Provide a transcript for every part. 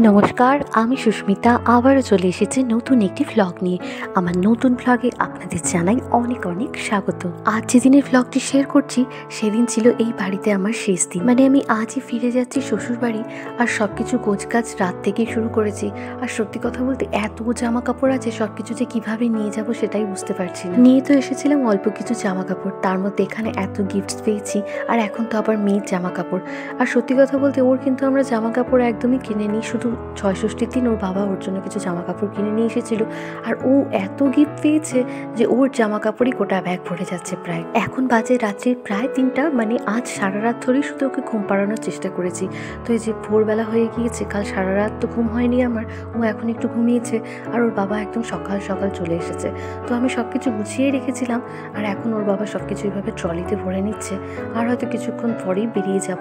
নমস্কার, আমি সুস্মিতা আবারও চলে এসেছি নতুন একটি ভ্লগ নিয়ে। আমার নতুন ভ্লগে আপনাদের জানাই অনেক অনেক স্বাগত। আজ যেদিনের ভ্লগটি শেয়ার করছি সেদিন ছিল এই বাড়িতে আমার শেষ দিন। আমি আজই ফিরে যাচ্ছি শ্বশুর বাড়ি। আর সবকিছু গোছগাছ রাত থেকেই শুরু করেছি। আর সত্যি কথা বলতে এত জামা কাপড় আছে, সবকিছু যে কিভাবে নিয়ে যাব সেটাই বুঝতে পারছি না। নিয়ে তো এসেছিলাম অল্প কিছু জামা কাপড়, তার মধ্যে এখানে এত গিফটস পেয়েছি। আর এখন তো আবার মেয়ের জামা কাপড়। আর সত্যি কথা বলতে ওর কিন্তু আমরা জামা কাপড় একদমই কিনে নিই, শুধু ৬৬র দিন ওর বাবা ওর জন্য কিছু জামা কাপড় কিনে নিয়ে এসেছিল। আর ও এত গিফট পেয়েছে যে ওর জামা কাপড়ই গোটা ব্যাগ ভরে যাচ্ছে প্রায়। এখন বাজে রাত্রি প্রায় ৩টা, আজ সারা রাত ধরেই শুধু ওকে ঘুম পাড়ানোর চেষ্টা করেছি। তো এই যে ভোরবেলা হয়ে গিয়েছে, কাল সারা রাত তো ঘুম হয়নি আমার, ও এখন একটু ঘুমিয়েছে। আর ওর বাবা একদম সকাল সকাল চলে এসেছে। তো আমি সব কিছু গুছিয়ে রেখেছিলাম। আর এখন ওর বাবা সব কিছু এইভাবে ট্রলিতে ভরে নিচ্ছে। আর হয়তো কিছুক্ষণ পরেই বেরিয়ে যাব।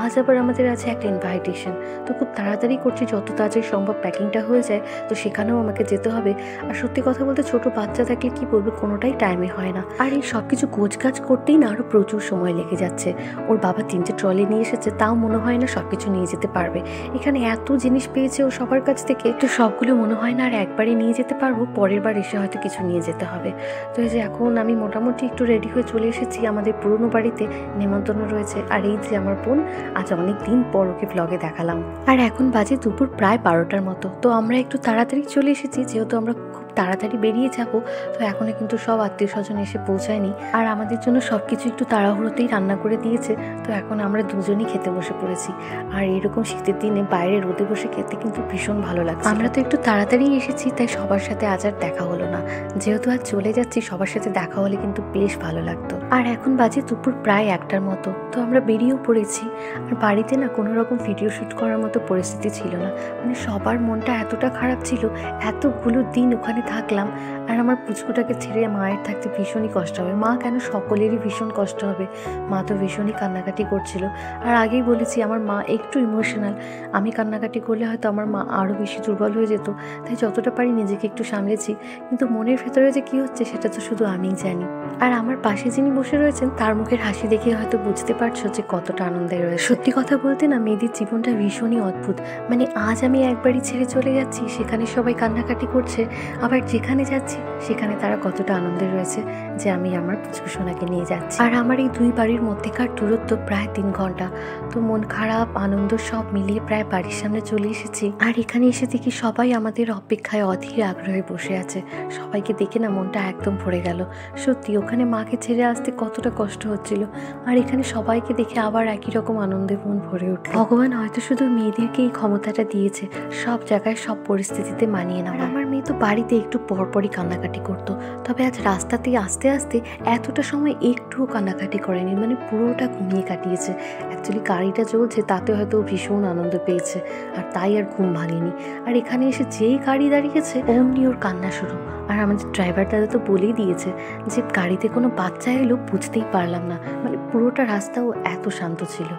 আজ আবার আমাদের আছে একটা ইনভাইটেশন। তো খুব তাড়াতাড়ি করছি, যত তাড়াতাড়ি সম্ভব প্যাকিংটা হয়ে যায়। তো সেখানেও আমাকে যেতে হবে। আর সত্যি কথা বলতে ছোট বাচ্চা থাকলে কি বলবো, কোনোটাই টাইমে হয় না। আর এই সব কিছু গোছগাছ করতেই না আরও প্রচুর সময় লেগে যাচ্ছে। ওর বাবা 3টে ট্রলি নিয়ে এসেছে, তাও মনে হয় না সব কিছু নিয়ে যেতে পারবে। এখানে এত জিনিস পেয়েছে ও সবার কাছ থেকে, তো সবগুলো মনে হয় না আর একবারে নিয়ে যেতে পারবো। পরের বার এসে হয়তো কিছু নিয়ে যেতে হবে। তো এই যে এখন আমি মোটামুটি একটু রেডি হয়ে চলে এসেছি। আমাদের পুরনো বাড়িতে নেমন্তন্ন রয়েছে। আর এই যে আমার বোন, আজ অনেক দিন পর ওকে ভ্লগে দেখালাম। আর এখন বাজে দুপুর প্রায় 12টার মতো। তো আমরা একটু তাড়াতাড়ি চলে এসেছি, যেহেতু আমরা খুব তাড়াতাড়ি বেরিয়ে যাব। তো এখনো কিন্তু সব আত্মীয় স্বজন এসে পৌঁছায়নি। আর আমাদের জন্য সবকিছু একটু তাড়াহুড়োতেই রান্না করে দিয়েছে। তো এখন আমরা দুজনই খেতে বসে পড়েছি। আর এরকম শীতের দিনে বাইরে রোদে বসে খেতে কিন্তু ভীষণ ভালো লাগছে। আমরা তো একটু তাড়াতাড়ি এসেছি, তাই সবার সাথে আজ আর দেখা হলো না। যেহেতু আজ চলে যাচ্ছি, সবার সাথে দেখা হলে কিন্তু বেশ ভালো লাগতো। আর এখন বাজে দুপুর প্রায় 1টার মতো। তো আমরা বেরিয়েও পড়েছি। আর বাড়িতে না কোনো রকম ভিডিও শ্যুট করার মতো পরিস্থিতি ছিল না। সবার মনটা এতটা খারাপ ছিল। এতগুলো দিন ওখানে থাকলাম, আর আমার পুচকুটাকে ছেড়ে মায়ের থাকতে ভীষণই কষ্ট হবে। মা কেন, সকলেরই ভীষণ কষ্ট হবে। মা তো ভীষণই কান্নাকাটি করছিল। আর আগেই বলেছি আমার মা একটু ইমোশনাল। আমি কান্নাকাটি করলে হয়তো আমার মা আরও বেশি দুর্বল হয়ে যেত। তাই যতটা পারি নিজেকে একটু সামলেছি। কিন্তু মনের ভেতরে যে কী হচ্ছে সেটা তো শুধু আমিই জানি। আর আমার পাশে যিনি বসে রয়েছেন তার মুখের হাসি দেখে হয়তো বুঝতে পারছো যে কতটা আনন্দে রয়েছে। সত্যি কথা বলতে না, মেয়েদের জীবনটা ভীষণই অদ্ভুত। আজ আমি একবারই ছেড়ে চলে যাচ্ছি, সেখানে সবাই কান্নাকাটি করছে। আবার যেখানে যাচ্ছি সেখানে তারা কতটা আনন্দে রয়েছে যে আমি আমার পুচকুসোনাকে নিয়ে যাচ্ছি। আর আমার এই দুই বাড়ির মধ্যেকার দূরত্ব প্রায় 3 ঘন্টা। তো মন খারাপ আনন্দ সব মিলিয়ে প্রায় বাড়ির সামনে চলে এসেছি। আর এখানে এসে দেখি সবাই আমাদের অপেক্ষায় অধীর আগ্রহে বসে আছে। সবাইকে দেখে না মনটা একদম ভরে গেল। সত্যি ওখানে মাকে ছেড়ে আসতে কতটা কষ্ট হচ্ছিল, আর এখানে সবাইকে দেখে আবার একই রকম আনন্দে মন ভরে উঠল। ভগবান হয়তো শুধু মেয়েদেরকে এই ক্ষমতাটা দিয়েছে সব জায়গায় সব পরিস্থিতিতে মানিয়ে নেওয়া। আমার মেয়ে তো বাড়িতে একটু পরপরই কান্নাকাটি করতো, তবে আজ রাস্তাতেই আস্তে আস্তে এতটা সময় একটুও কান্নাকাটি করেনি। পুরোটা ঘুমিয়ে কাটিয়েছে। অ্যাকচুয়ালি গাড়িটা চলছে তাতে হয়তো ভীষণ আনন্দ পেয়েছে, আর তাই আর ঘুম ভাঙেনি। আর এখানে এসে যেই গাড়ি দাঁড়িয়েছে অমনি ওর কান্না শুরু। আর আমাদের ড্রাইভার দাদা তো বলেই দিয়েছে যে গাড়িতে কোনো বাচ্চা এলো বুঝতেই পারলাম না। পুরোটা রাস্তাও এত শান্ত ছিল।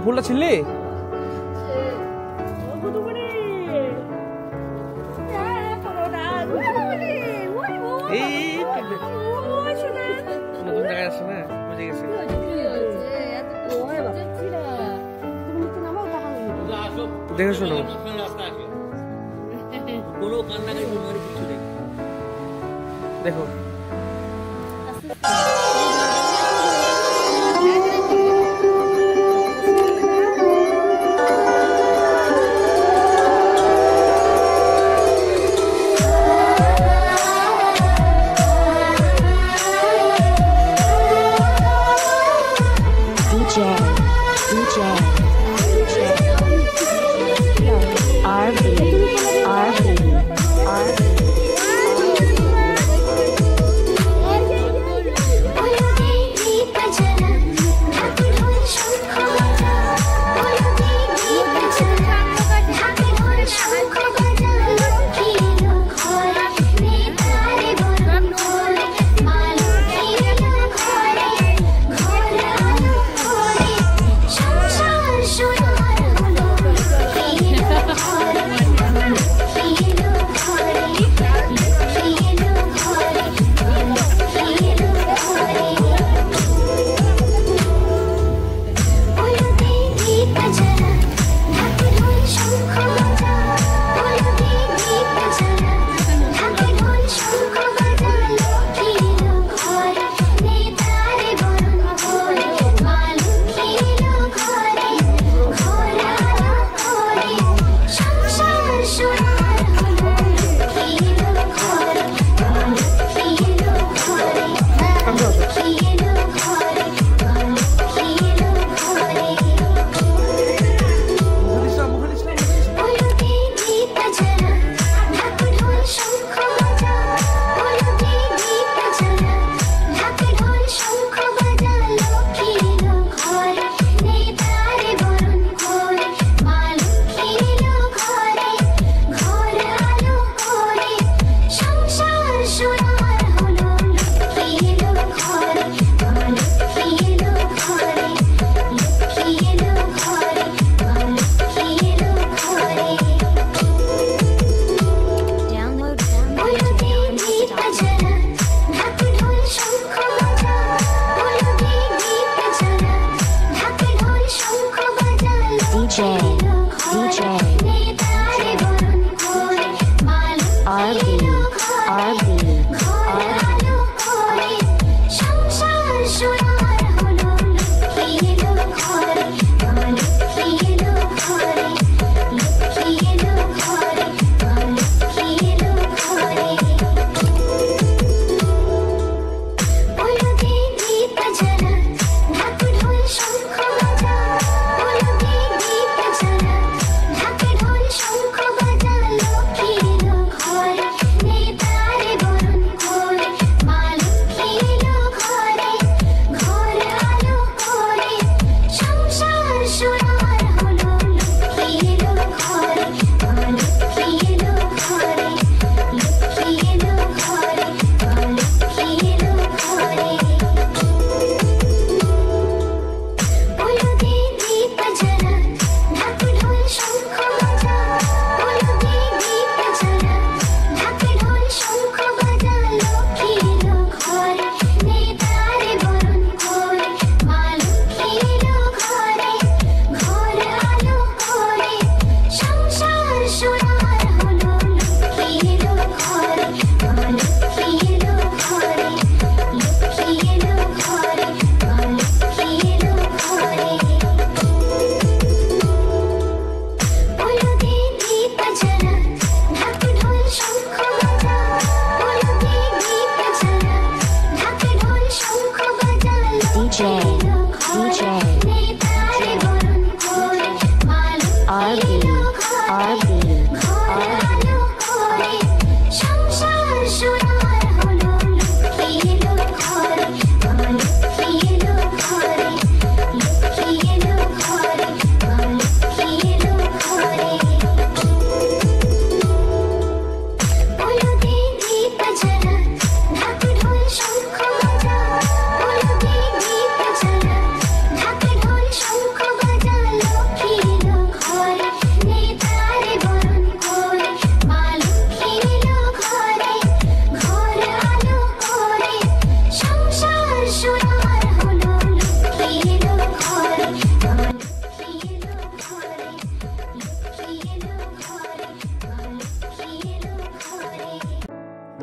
ফুলটা ছিললি দেখে শোনো দেখো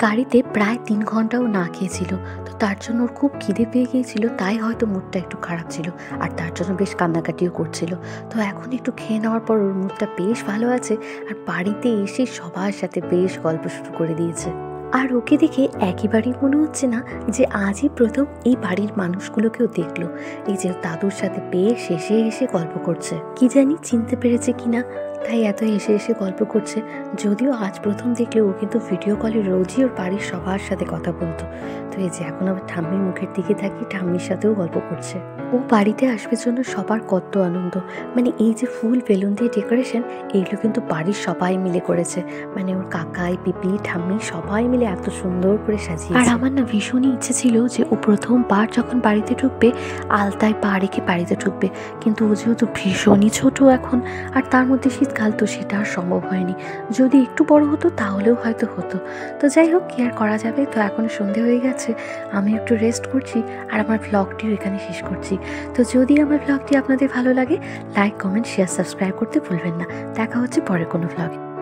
গাড়িতে প্রায় 3 ঘন্টাও না খেয়েছিল, তো তার জন্য ওর খুব খিদে পেয়ে গিয়েছিল, তাই হয়তো মুডটা একটু খারাপ ছিল আর তার জন্য বেশ কান্নাকাটিও করছিল। তো এখন একটু খেয়ে নেওয়ার পর ওর মুডটা বেশ ভালো আছে আর বাড়িতে এসে সবার সাথে বেশ গল্প শুরু করে দিয়েছে। আর ওকে দেখে একেবারেই মনে হচ্ছে না যে আজই প্রথম এই বাড়ির মানুষগুলোকেও দেখলো। এই যে দাদুর সাথে বেশ হেসে হেসে গল্প করছে, কি জানি চিনতে পেরেছে কিনা, তাই এত হেসে হেসে গল্প করছে। যদিও আজ প্রথম দেখলে ও কিন্তু ভিডিও কলে রোজই ওর বাড়ির সবার সাথে কথা বলতো। তো এই যে এখন আবার ঠাম্মির মুখের দিকে থাকি, ঠাম্মির সাথেও গল্প করছে। ও বাড়িতে আসবে জন্য সবার কত আনন্দ, মানে এই যে ফুল বেলুন দিয়ে ডেকোরেশন, এইগুলো কিন্তু বাড়ির সবাই মিলে করেছে, মানে ওর কাকাই পিপি ঠাম্মি সবাই মিলে এত সুন্দর করে সাজিয়েছে। আর আমার না ভীষণই ইচ্ছে ছিল যে ও প্রথমবার যখন বাড়িতে ঢুকবে আলতায় পা রেখে বাড়িতে ঢুকবে, কিন্তু ও যেহেতু ভীষণই ছোট এখন আর তার মধ্যে শীতকাল, তো সেটা আর সম্ভব হয়নি। যদি একটু বড় হতো তাহলেও হয়তো হতো। তো যাই হোক, কি আর করা যাবে। তো এখন সন্ধে হয়ে গেছে, আমি একটু রেস্ট করছি আর আমার ভ্লগটিও এখানে শেষ করছি। তো যদি আমার ভ্লগটি আপনাদের ভালো লাগে, লাইক কমেন্ট শেয়ার সাবস্ক্রাইব করতে ভুলবেন না। দেখা হচ্ছে পরের কোনো ভ্লগে।